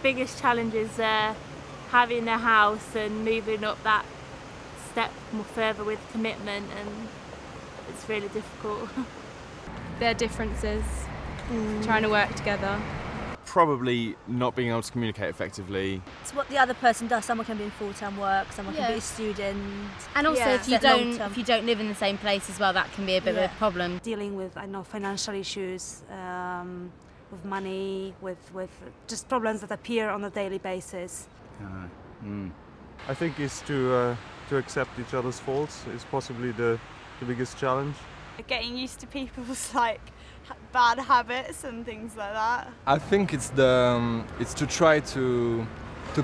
biggest challenge is having a house and moving up that step more further with commitment, and it's really difficult. Their differences, trying to work together. Probably not being able to communicate effectively. It's what the other person does. Someone can be in full-time work, someone can be a student. And also, if you don't live in the same place as well, that can be a bit of a problem. Dealing with, financial issues, with money, with just problems that appear on a daily basis. I think is to accept each other's faults is possibly the biggest challenge. Getting used to people's bad habits and things like that. I think it's to try to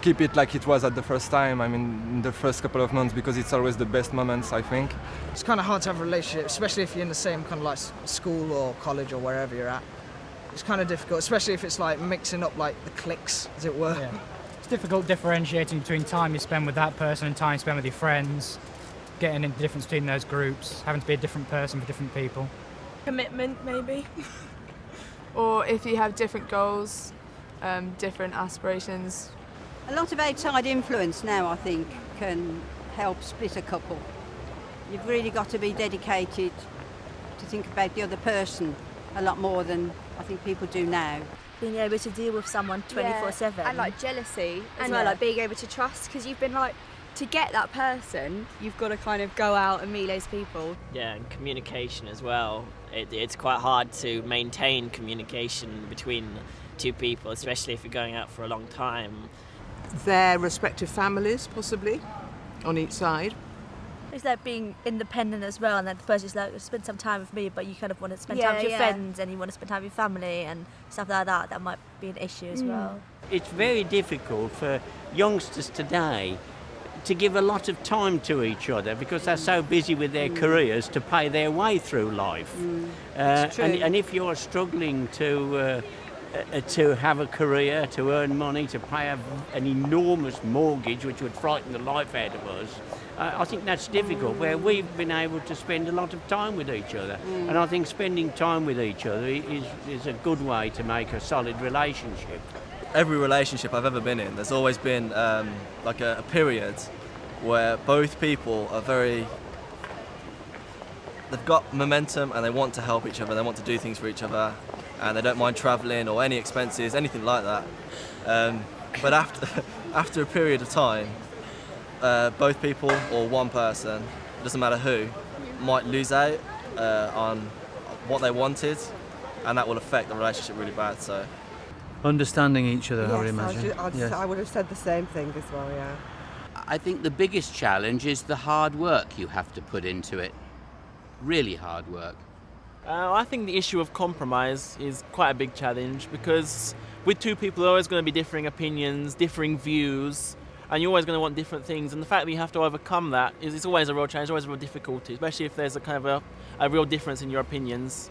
keep it like it was at the first time. I mean, in the first couple of months, because it's always the best moments, I think. It's kind of hard to have a relationship, especially if you're in the same kind of like school or college or wherever you're at. It's kind of difficult, especially if it's like mixing up like the cliques, as it were. Yeah. It's difficult differentiating between time you spend with that person and time you spend with your friends, getting into the difference between those groups, having to be a different person for different people. Commitment, maybe. Or if you have different goals, different aspirations. A lot of outside influence now, I think, can help split a couple. You've really got to be dedicated to think about the other person a lot more than I think people do now. Being able to deal with someone 24/7. And jealousy as And well, being able to trust, because you've been to get that person, you've got to kind of go out and meet those people. Yeah, and communication as well. It's quite hard to maintain communication between two people, especially if you're going out for a long time. Their respective families, possibly, on each side. It's like being independent as well, and then the person's like, spend some time with me, but you kind of want to spend time with your friends and you want to spend time with your family and stuff like that. That might be an issue as well. It's very difficult for youngsters today to give a lot of time to each other because they're so busy with their careers to pay their way through life. And if you're struggling to have a career, to earn money, to pay an enormous mortgage, which would frighten the life out of us, I think that's difficult, where we've been able to spend a lot of time with each other. And I think spending time with each other is a good way to make a solid relationship. Every relationship I've ever been in, there's always been like a period where both people are they've got momentum and they want to help each other, they want to do things for each other, and they don't mind travelling or any expenses, anything like that. But after a period of time, both people or one person, it doesn't matter who, might lose out on what they wanted, and that will affect the relationship really bad. So. Understanding each other, Yes, I would imagine. I would have said the same thing as well, yeah. I think the biggest challenge is the hard work you have to put into it. Really hard work. I think the issue of compromise is quite a big challenge, because with two people there are always going to be differing opinions, differing views, and you're always going to want different things, and the fact that you have to overcome that is always a real challenge, always a real difficulty, especially if there's a kind of a real difference in your opinions.